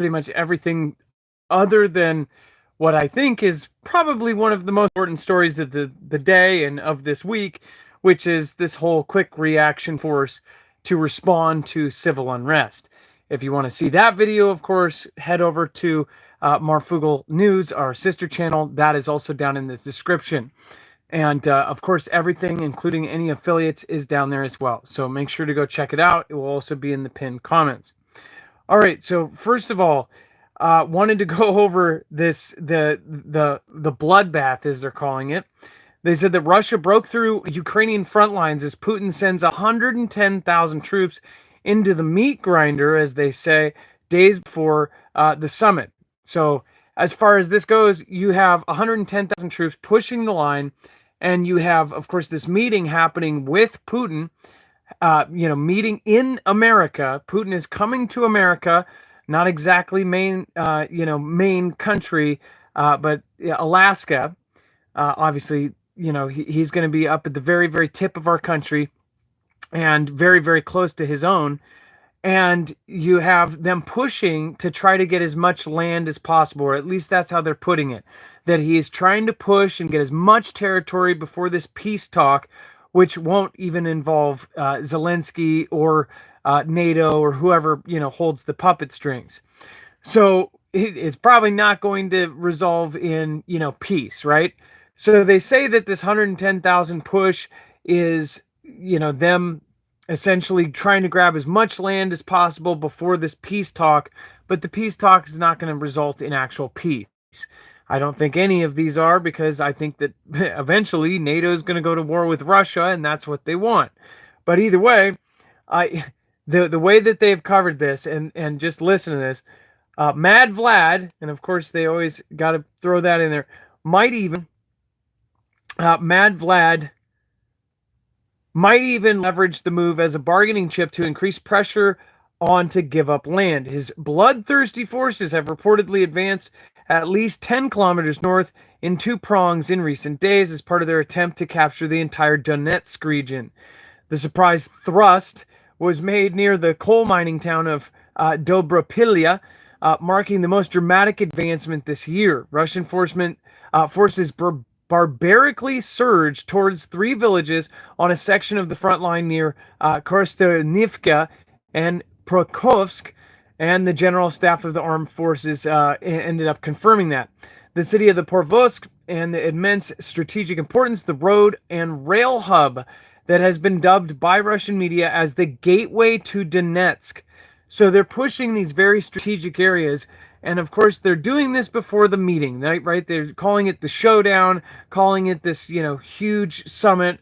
pretty much everything other than what I think is probably one of the most important stories of the day and of this week, which is this whole quick reaction force to respond to civil unrest. If you want to see that video, of course, head over to Marfoogle News, our sister channel. That is also down in the description. And of course, everything, including any affiliates, is down there as well. So make sure to go check it out. It will also be in the pinned comments. All right. So first of all, wanted to go over the bloodbath, as they're calling it. They said that Russia broke through Ukrainian front lines as Putin sends 110,000 troops into the meat grinder, as they say, days before the summit. So as far as this goes, you have 110,000 troops pushing the line, and you have, of course, this meeting happening with Putin, meeting in America. Putin is coming to America, not exactly main country, but Alaska. Obviously, he's going to be up at the very, very tip of our country and very, very close to his own. And you have them pushing to try to get as much land as possible, or at least that's how they're putting it, that he is trying to push and get as much territory before this peace talk, which won't even involve Zelensky or NATO or whoever, holds the puppet strings. So it's probably not going to resolve in, peace, right? So they say that this 110,000 push is, them essentially trying to grab as much land as possible before this peace talk, but the peace talk is not going to result in actual peace. I don't think any of these are, because I think that eventually NATO is going to go to war with Russia, and that's what they want. But either way, the way that they've covered this, and just listen to this, Mad Vlad, and of course they always got to throw that in there, Mad Vlad might even leverage the move as a bargaining chip to increase pressure on to give up land. His bloodthirsty forces have reportedly advanced at least 10 kilometers north in two prongs in recent days as part of their attempt to capture the entire Donetsk region. The surprise thrust was made near the coal mining town of Dobropilya, marking the most dramatic advancement this year. Russian forces barbarically surged towards three villages on a section of the front line near Korostynivka and Prokhovsk, and the general staff of the armed forces ended up confirming that. The city of the Porvosk and the immense strategic importance, the road and rail hub that has been dubbed by Russian media as the gateway to Donetsk. So they're pushing these very strategic areas. And of course, they're doing this before the meeting, right? They're calling it the showdown, calling it this, huge summit.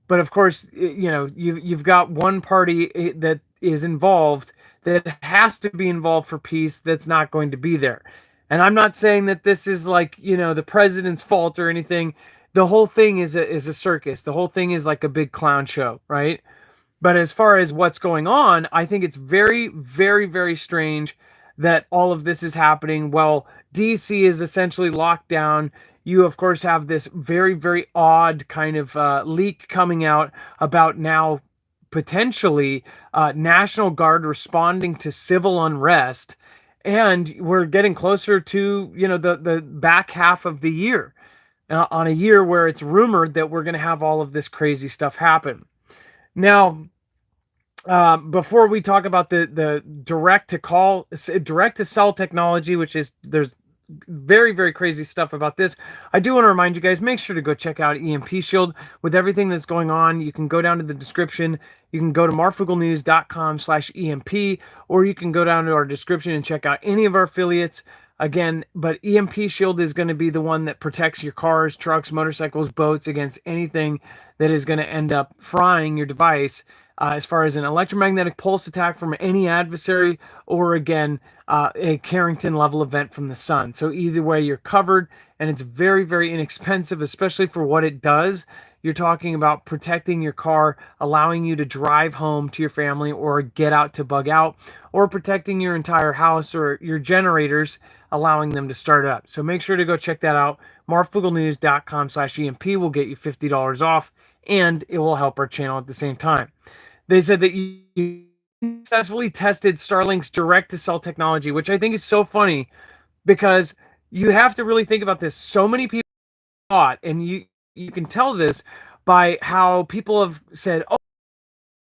But of course, you've got one party that is involved that has to be involved for peace that's not going to be there. And I'm not saying that this is like, the president's fault or anything. The whole thing is a circus. The whole thing is like a big clown show, right? But as far as what's going on, I think it's very, very, very strange that all of this is happening while DC is essentially locked down. You, of course, have this very, very odd kind of leak coming out about now potentially National Guard responding to civil unrest. And we're getting closer to, the back half of the year, on a year where it's rumored that we're going to have all of this crazy stuff happen. Now, before we talk about the direct to cell technology, which is, there's very, very crazy stuff about this, I do want to remind you guys, make sure to go check out EMP Shield with everything that's going on. You can go down to the description. You can go to marfuglenews.com/EMP, or you can go down to our description and check out any of our affiliates. Again, but EMP Shield is going to be the one that protects your cars, trucks, motorcycles, boats against anything that is going to end up frying your device. As far as an electromagnetic pulse attack from any adversary, or again, a Carrington level event from the sun. So either way, you're covered, and it's very, very inexpensive, especially for what it does. You're talking about protecting your car, allowing you to drive home to your family or get out to bug out, or protecting your entire house or your generators, allowing them to start up. So make sure to go check that out. marfuglenews.com/EMP will get you $50 off, and it will help our channel at the same time. They said that you successfully tested Starlink's direct-to-cell technology, which I think is so funny because you have to really think about this. So many people thought, and you can tell this by how people have said, "Oh,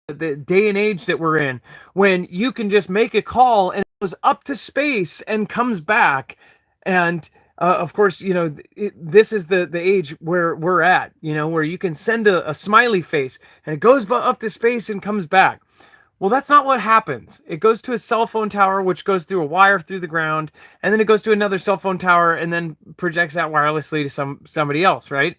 the day and age that we're in, when you can just make a call and it goes up to space and comes back." And of course, this is the age where we're at, where you can send a smiley face and it goes up to space and comes back. Well, that's not what happens. It goes to a cell phone tower, which goes through a wire through the ground, and then it goes to another cell phone tower, and then projects that wirelessly to somebody else, right?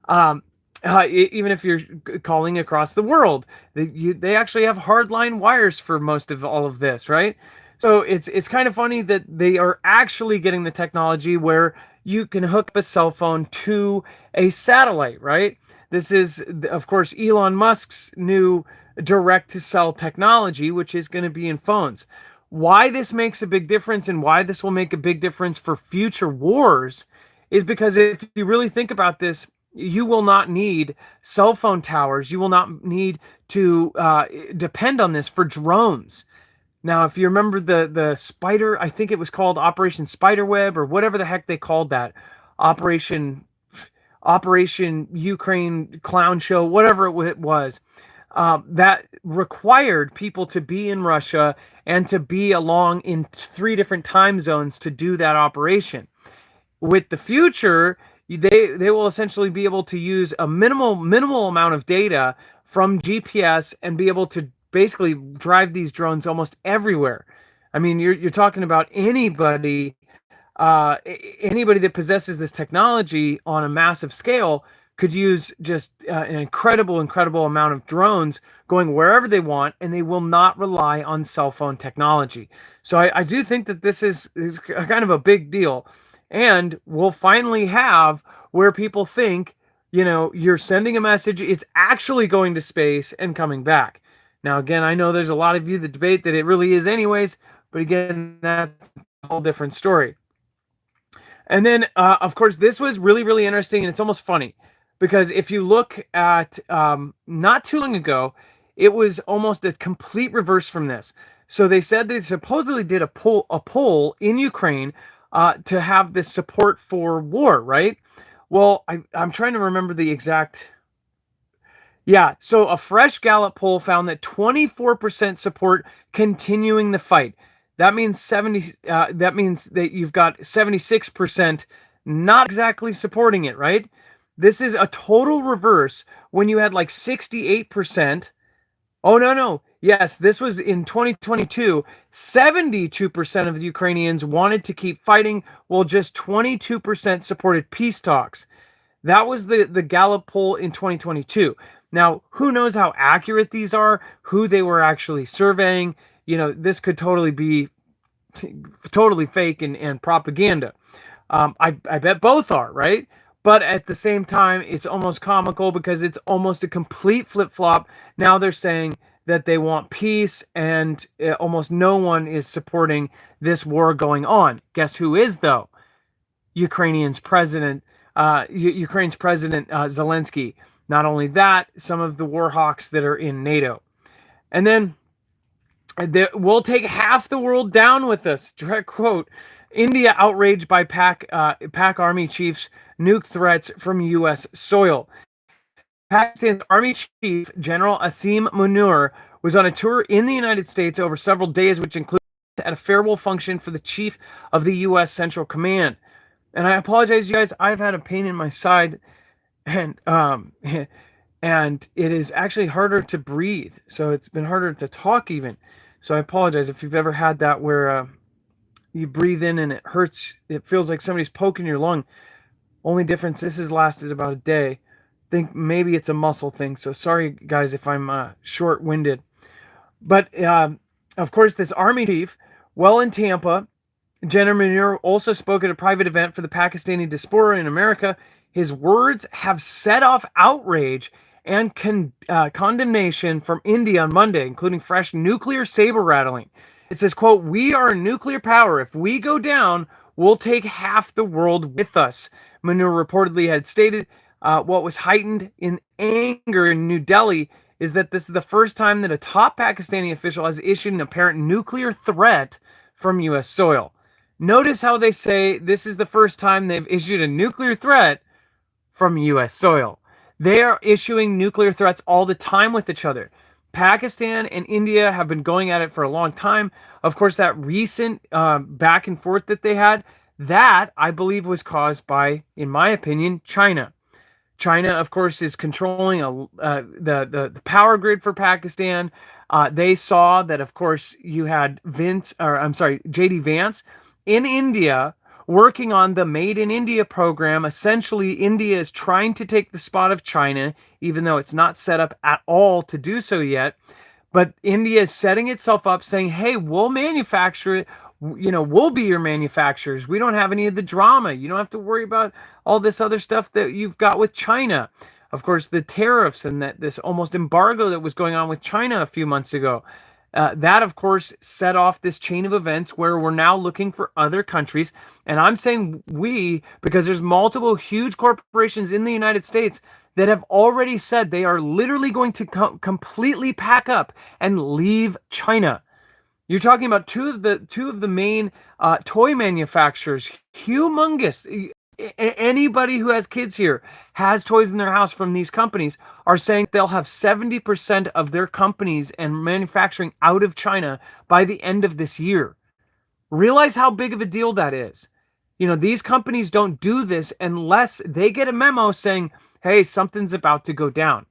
Um, Even if you're calling across the world, they actually have hardline wires for most of all of this, right? So it's kind of funny that they are actually getting the technology where you can hook up a cell phone to a satellite, right? This is, of course, Elon Musk's new direct to cell technology, which is going to be in phones. Why this makes a big difference and why this will make a big difference for future wars is because if you really think about this, you will not need cell phone towers. You will not need to depend on this for drones. Now, if you remember the spider, I think it was called Operation Spiderweb or whatever the heck they called that, Operation Operation Ukraine Clown Show, whatever it was, that required people to be in Russia and to be along in 3 different time zones to do that operation. With the future, they will essentially be able to use a minimal amount of data from GPS and be able to basically drive these drones almost everywhere. I mean, you're talking about anybody that possesses this technology on a massive scale could use just an incredible amount of drones going wherever they want, and they will not rely on cell phone technology. So I do think that this is kind of a big deal, and we'll finally have where people think, you're sending a message, it's actually going to space and coming back. Now, again, I know there's a lot of you that debate that it really is anyways, but again, that's a whole different story. And then, of course, this was really interesting, and it's almost funny because if you look at not too long ago, it was almost a complete reverse from this. So they said they supposedly did a poll in Ukraine to have this support for war, right? Well, I'm trying to remember the exact. Yeah, so a fresh Gallup poll found that 24% support continuing the fight. That means That means that you've got 76% not exactly supporting it, right? This is a total reverse when you had like 68%. Oh, no. Yes, this was in 2022. 72% of the Ukrainians wanted to keep fighting, while just 22% supported peace talks. That was the Gallup poll in 2022. Now, who knows how accurate these are, who they were actually surveying. This could totally be totally fake and propaganda. I bet both are, right? But at the same time, it's almost comical because it's almost a complete flip-flop. Now they're saying that they want peace, and almost no one is supporting this war going on. Guess who is, though? Ukraine's president Zelensky. Not only that, some of the war hawks that are in NATO. And then we'll take half the world down with us. Direct quote. India outraged by Pak army chiefs' nuke threats from U.S. soil. Pakistan's Army Chief General Asim Munir was on a tour in the United States over several days, which included at a farewell function for the Chief of the U.S. Central Command. And I apologize, you guys. I've had a pain in my side, and and it is actually harder to breathe. So it's been harder to talk even. So I apologize if you've ever had that where you breathe in and it hurts. It feels like somebody's poking your lung. Only difference, this has lasted about a day. Think maybe it's a muscle thing. So sorry, guys, if I'm short-winded. But of course, this Army chief, well in Tampa, General Munir also spoke at a private event for the Pakistani diaspora in America. His words have set off outrage and condemnation from India on Monday, including fresh nuclear saber rattling. It says, quote, "We are a nuclear power. If we go down, we'll take half the world with us," Munir reportedly had stated. What was heightened in anger in New Delhi is that this is the first time that a top Pakistani official has issued an apparent nuclear threat from U.S. soil. Notice how they say this is the first time they've issued a nuclear threat from U.S. soil. They are issuing nuclear threats all the time with each other. Pakistan and India have been going at it for a long time. Of course, that recent back and forth that they had, that I believe was caused by, in my opinion, China. China, of course, is controlling the power grid for Pakistan. They saw that, of course, you had JD Vance in India working on the Made in India program. Essentially, India is trying to take the spot of China, even though it's not set up at all to do so yet. But India is setting itself up saying, hey, we'll manufacture it. We'll be your manufacturers. We don't have any of the drama. You don't have to worry about all this other stuff that you've got with China. Of course, the tariffs and this almost embargo that was going on with China a few months ago. That, of course, set off this chain of events where we're now looking for other countries. And I'm saying we, because there's multiple huge corporations in the United States that have already said they are literally going to completely pack up and leave China. You're talking about two of the main toy manufacturers, humongous. Anybody who has kids here has toys in their house from these companies are saying they'll have 70% of their companies and manufacturing out of China by the end of this year. Realize how big of a deal that is. These companies don't do this unless they get a memo saying, hey, something's about to go down.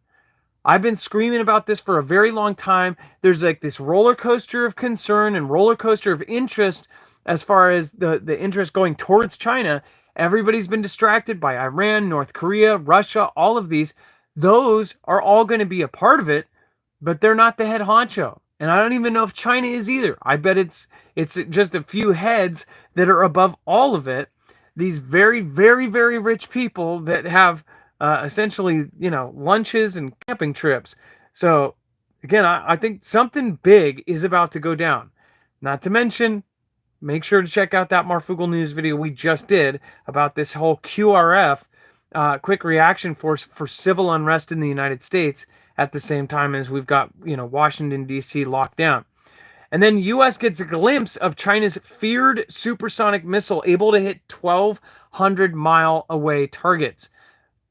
I've been screaming about this for a very long time. There's like this roller coaster of concern and roller coaster of interest as far as the interest going towards China. Everybody's been distracted by Iran, North Korea, Russia, all of these. Those are all going to be a part of it, but they're not the head honcho. And I don't even know if China is either. I bet it's just a few heads that are above all of it. These very, very, very rich people that have essentially, lunches and camping trips. So again, I think something big is about to go down. Not to mention, make sure to check out that Marfoogle news video we just did about this whole QRF, quick reaction force for civil unrest in the United States at the same time as we've got, Washington, D.C. locked down. And then U.S. gets a glimpse of China's feared supersonic missile able to hit 1,200-mile away targets.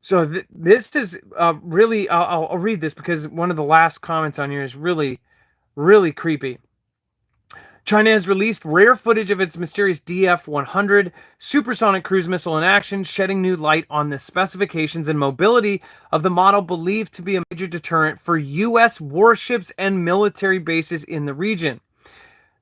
So this is really, I'll read this because one of the last comments on here is really, really creepy. China has released rare footage of its mysterious DF-100 supersonic cruise missile in action, shedding new light on the specifications and mobility of the model believed to be a major deterrent for U.S. warships and military bases in the region.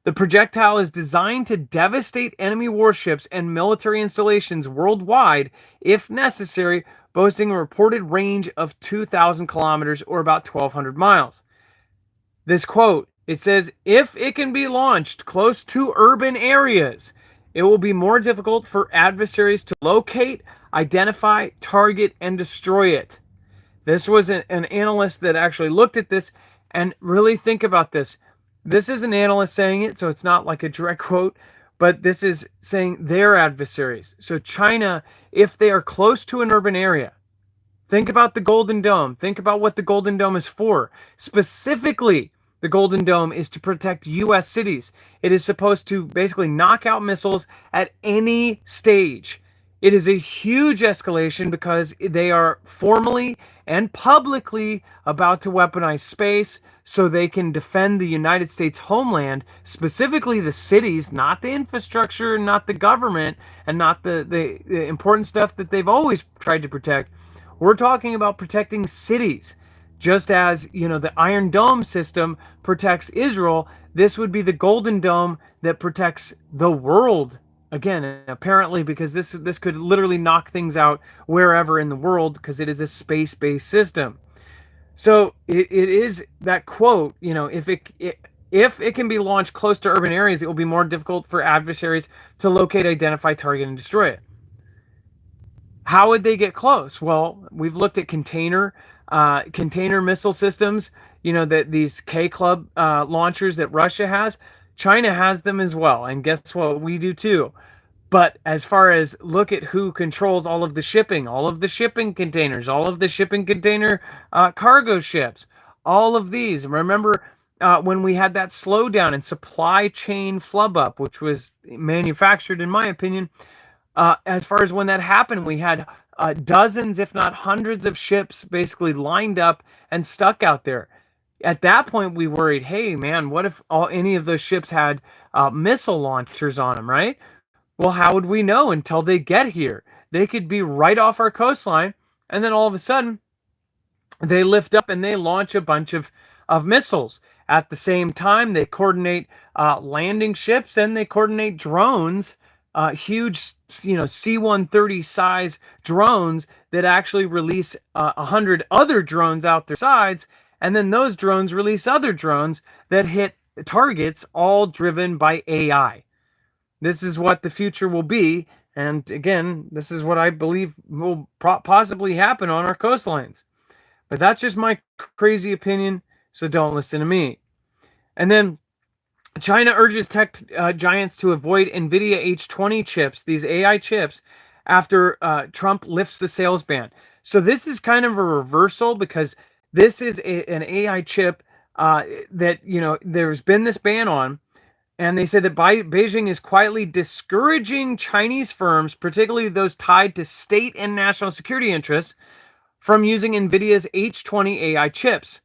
The projectile is designed to devastate enemy warships and military installations worldwide if necessary, boasting a reported range of 2,000 kilometers or about 1,200 miles. This quote, it says, if it can be launched close to urban areas, it will be more difficult for adversaries to locate, identify, target, and destroy it. This was an analyst that actually looked at this and really think about this. This is an analyst saying it, so it's not like a direct quote, but this is saying their adversaries. So China, if they are close to an urban area, think about the Golden Dome. Think about what the Golden Dome is for. Specifically, the Golden Dome is to protect U.S. cities. It is supposed to basically knock out missiles at any stage. It is a huge escalation because they are formally and publicly about to weaponize space so they can defend the United States homeland, specifically the cities, not the infrastructure, not the government, and not the important stuff that they've always tried to protect. We're talking about protecting cities. Just as, the Iron Dome system protects Israel, this would be the Golden Dome that protects the world. Again, apparently, because this could literally knock things out wherever in the world because it is a space-based system. So it is that quote, if it can be launched close to urban areas, it will be more difficult for adversaries to locate, identify, target, and destroy it. How would they get close? Well, we've looked at container missile systems, that these K-Club launchers that Russia has. China has them as well, and guess what? We do too. But as far as look at who controls all of the shipping containers, all of the shipping container cargo ships, all of these. Remember when we had that slowdown and supply chain flub up, which was manufactured, in my opinion, as far as when that happened, we had dozens, if not hundreds, of ships basically lined up and stuck out there. At that point, we worried, hey, man, what if any of those ships had missile launchers on them, right? Well, how would we know until they get here? They could be right off our coastline, and then all of a sudden, they lift up and they launch a bunch of missiles. At the same time, they coordinate landing ships and they coordinate drones, huge, C-130 size drones that actually release 100 other drones out their sides. And then those drones release other drones that hit targets, all driven by AI. This is what the future will be. And again, this is what I believe will possibly happen on our coastlines. But that's just my crazy opinion, so don't listen to me. And then China urges tech giants to avoid NVIDIA H20 chips, these AI chips, after Trump lifts the sales ban. So this is kind of a reversal, because this is an AI chip that, there's been this ban on. And they said that Beijing is quietly discouraging Chinese firms, particularly those tied to state and national security interests, from using NVIDIA's H20 AI chips.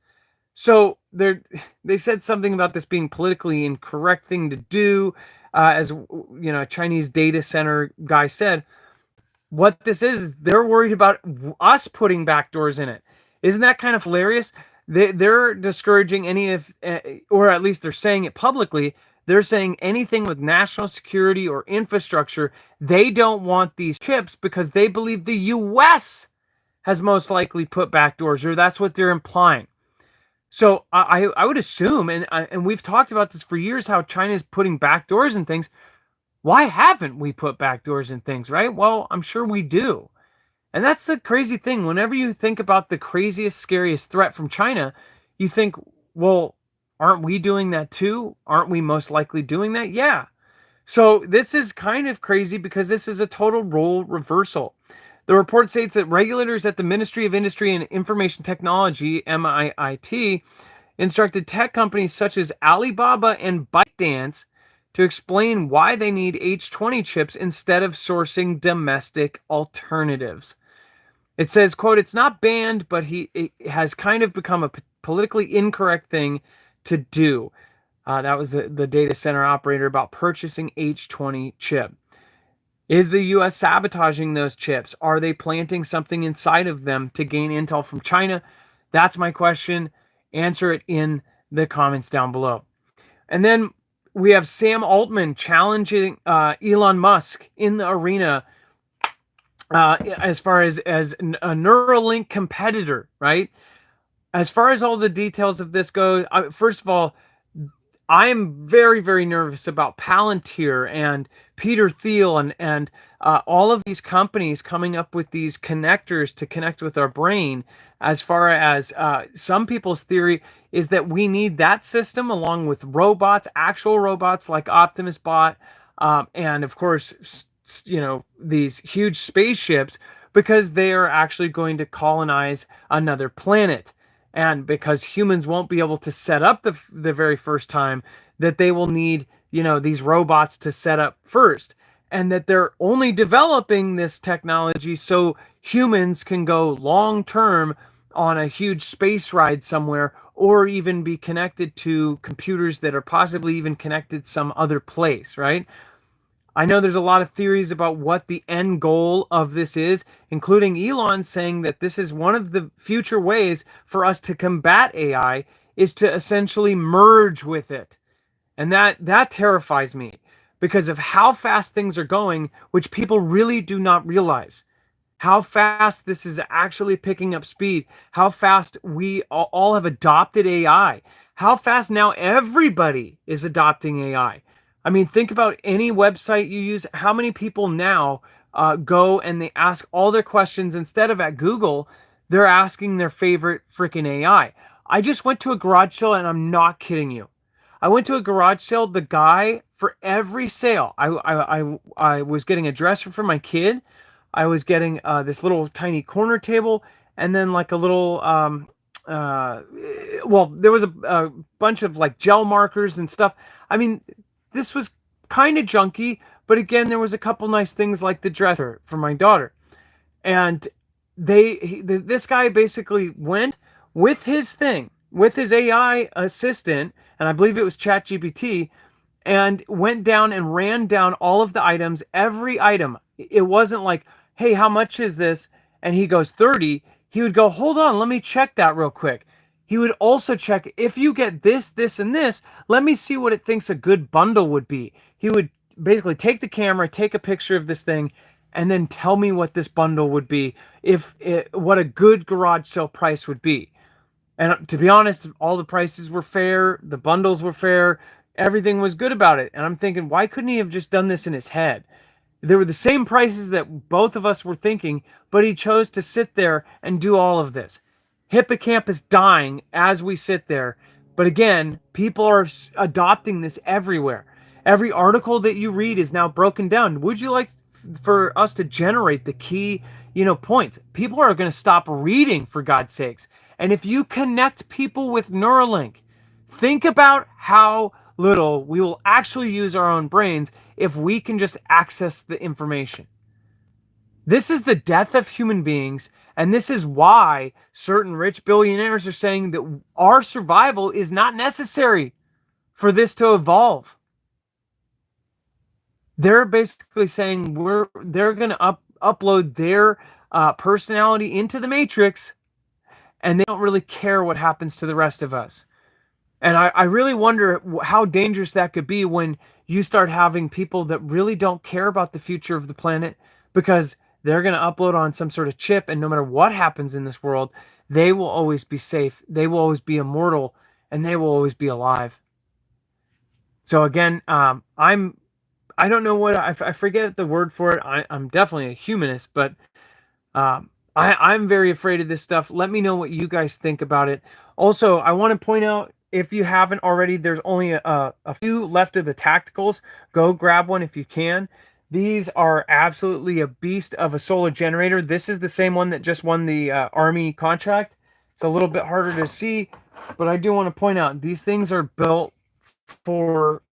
So they said something about this being politically incorrect thing to do, as a Chinese data center guy said. What this is, they're worried about us putting backdoors in it. Isn't that kind of hilarious? They're discouraging any of, or at least they're saying it publicly. They're saying anything with national security or infrastructure, they don't want these chips because they believe the U.S. has most likely put backdoors, or that's what they're implying. So I would assume, and we've talked about this for years, how China is putting backdoors in things. Why haven't we put backdoors in things, right? Well, I'm sure we do. And that's the crazy thing. Whenever you think about the craziest, scariest threat from China, you think, well, aren't we doing that too? Aren't we most likely doing that? Yeah. So this is kind of crazy because this is a total role reversal. The report states that regulators at the Ministry of Industry and Information Technology, MIIT, instructed tech companies such as Alibaba and ByteDance to explain why they need H20 chips instead of sourcing domestic alternatives. It says, quote, "It's not banned, but it has kind of become a politically incorrect thing to do." That was the data center operator about purchasing H20 chip. Is the U.S. sabotaging those chips? Are they planting something inside of them to gain intel from China? That's my question. Answer it in the comments down below. And then we have Sam Altman challenging Elon Musk in the arena as far as a Neuralink competitor, right? As far as all the details of this go, first of all, I am very, very nervous about Palantir and Peter Thiel and all of these companies coming up with these connectors to connect with our brain. As far as some people's theory is that we need that system along with robots, actual robots like Optimus Bot, and of course, these huge spaceships, because they are actually going to colonize another planet. And because humans won't be able to set up the very first time, that they will need, these robots to set up first. And that they're only developing this technology so humans can go long term on a huge space ride somewhere, or even be connected to computers that are possibly even connected some other place, right? I know there's a lot of theories about what the end goal of this is, including Elon saying that this is one of the future ways for us to combat AI is to essentially merge with it. And that terrifies me because of how fast things are going, which people really do not realize. How fast this is actually picking up speed, how fast we all have adopted AI, how fast now everybody is adopting AI. I mean, think about any website you use. How many people now go and they ask all their questions instead of at Google, they're asking their favorite freaking AI. I just went to a garage sale and I'm not kidding you. I went to a garage sale. The guy for every sale, I was getting a dresser for my kid. I was getting this little tiny corner table and then like a little well, there was a bunch of like gel markers and stuff. I mean, this was kind of junky, but again, there was a couple nice things like the dresser for my daughter. And this guy basically went with his thing, with his AI assistant, and I believe it was ChatGPT, and went down and ran down all of the items, every item. It wasn't like, hey, how much is this? And he goes 30. He would go, hold on, let me check that real quick. He would also check, if you get this, this, and this, let me see what it thinks a good bundle would be. He would basically take the camera, take a picture of this thing, and then tell me what this bundle would be, what a good garage sale price would be. And to be honest, all the prices were fair, the bundles were fair, everything was good about it. And I'm thinking, why couldn't he have just done this in his head? They were the same prices that both of us were thinking, but he chose to sit there and do all of this. Hippocamp is dying as we sit there. But again, people are adopting this everywhere. Every article that you read is now broken down. Would you like for us to generate the key, points? People are going to stop reading, for God's sakes. And if you connect people with Neuralink, think about how little we will actually use our own brains if we can just access the information. This is the death of human beings, and this is why certain rich billionaires are saying that our survival is not necessary for this to evolve. They're basically saying they're going to upload their personality into the matrix, and they don't really care what happens to the rest of us. And I really wonder how dangerous that could be when you start having people that really don't care about the future of the planet, because they're going to upload on some sort of chip, and no matter what happens in this world, they will always be safe, they will always be immortal, and they will always be alive. So again, I don't know what I forget the word for it. I'm definitely a humanist, but I'm very afraid of this stuff. Let me know what you guys think about it. Also, I want to point out, if you haven't already, there's only a few left of the tacticals. Go grab one if you can. These are absolutely a beast of a solar generator. This is the same one that just won the Army contract. It's a little bit harder to see, but I do want to point out these things are built for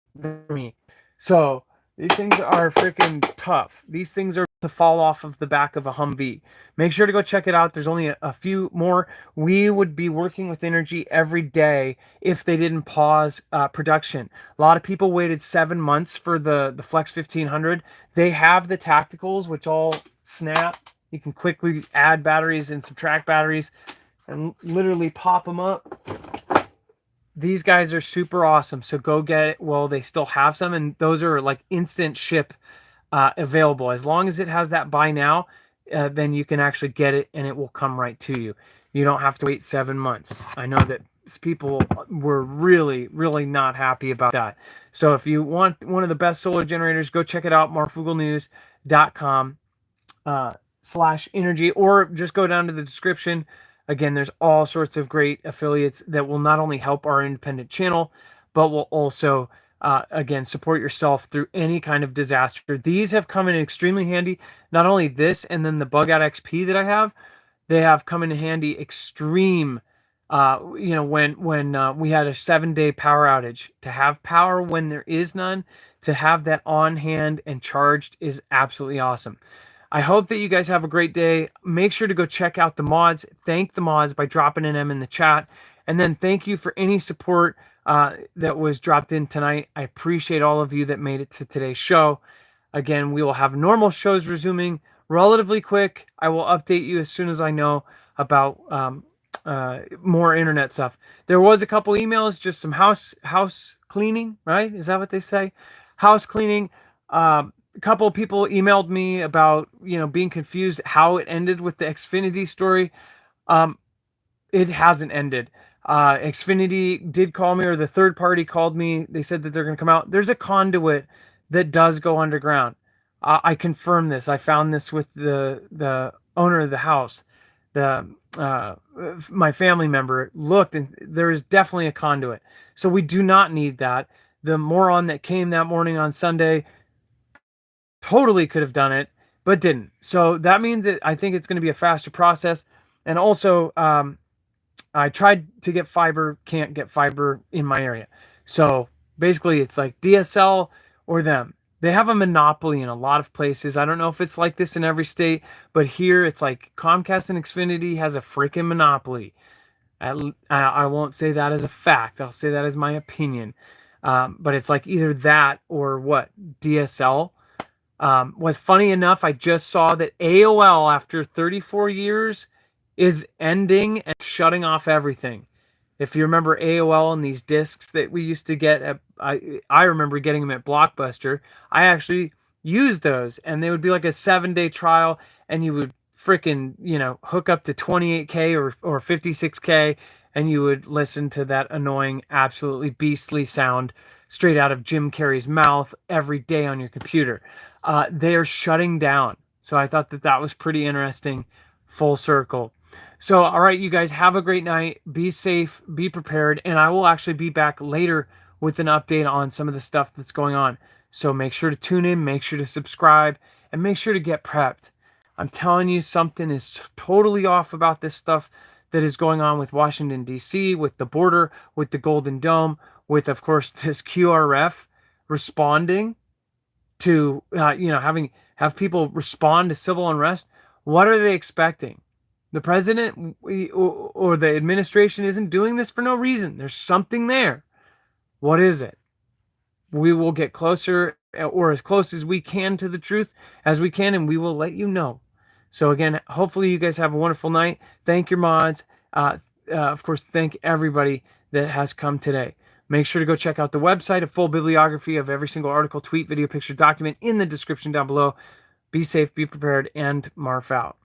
me. So these things are freaking tough. These things are to fall off of the back of a Humvee. Make sure to go check it out. There's only a few more. We would be working with Energy every day if they didn't pause production. A lot of people waited 7 months for the Flex 1500. They have the tacticals, which all snap. You can quickly add batteries and subtract batteries and literally pop them up. These guys are super awesome, so go get it while they still have some, and those are like instant ship available. As long as it has that buy now, then you can actually get it and it will come right to you. You don't have to wait 7 months. I know that people were really, really not happy about that. So if you want one of the best solar generators, go check it out, marfooglenews.com /energy, or just go down to the description. Again, there's all sorts of great affiliates that will not only help our independent channel, but will also, again, support yourself through any kind of disaster. These have come in extremely handy. Not only this, and then the Bug Out XP that I have, they have come in handy extreme. When we had a 7-day power outage, to have power when there is none, to have that on hand and charged is absolutely awesome. I hope that you guys have a great day. Make sure to go check out the mods. Thank the mods by dropping in them in the chat. And then thank you for any support that was dropped in tonight. I appreciate all of you that made it to today's show. Again, we will have normal shows resuming relatively quick. I will update you as soon as I know about more internet stuff. There was a couple emails, just some house cleaning, right? Is that what they say? House cleaning. A couple of people emailed me about, being confused how it ended with the Xfinity story. It hasn't ended. Xfinity did call me, or the third party called me. They said that they're going to come out. There's a conduit that does go underground. I confirmed this. I found this with the owner of the house. My family member looked, and there is definitely a conduit. So we do not need that. The moron that came that morning on Sunday totally could have done it, but didn't. So that means that I think it's going to be a faster process. And also, I tried to get fiber, can't get fiber in my area. So basically, it's like DSL or them. They have a monopoly in a lot of places. I don't know if it's like this in every state, but here it's like Comcast and Xfinity has a freaking monopoly. I won't say that as a fact. I'll say that as my opinion. But it's like either that or what? DSL. Was funny enough, I just saw that AOL, after 34 years, is ending and shutting off everything. If you remember AOL and these discs that we used to get at, I remember getting them at Blockbuster. I actually used those, and they would be like a 7-day trial, and you would freaking, hook up to 28K or 56K, and you would listen to that annoying, absolutely beastly sound straight out of Jim Carrey's mouth every day on your computer. They are shutting down. So I thought that that was pretty interesting, full circle. So, all right, you guys, have a great night. Be safe, be prepared, and I will actually be back later with an update on some of the stuff that's going on. So make sure to tune in, make sure to subscribe, and make sure to get prepped. I'm telling you, something is totally off about this stuff that is going on with Washington, D.C., with the border, with the Golden Dome, with, of course, this QRF responding to, have people respond to civil unrest. What are they expecting? The president or the administration isn't doing this for no reason. There's something there. What is it? We will get closer, or as close as we can, to the truth as we can, and we will let you know. So again, hopefully you guys have a wonderful night. Thank your mods. Of course, thank everybody that has come today. Make sure to go check out the website, a full bibliography of every single article, tweet, video, picture, document in the description down below. Be safe, be prepared, and Marf out.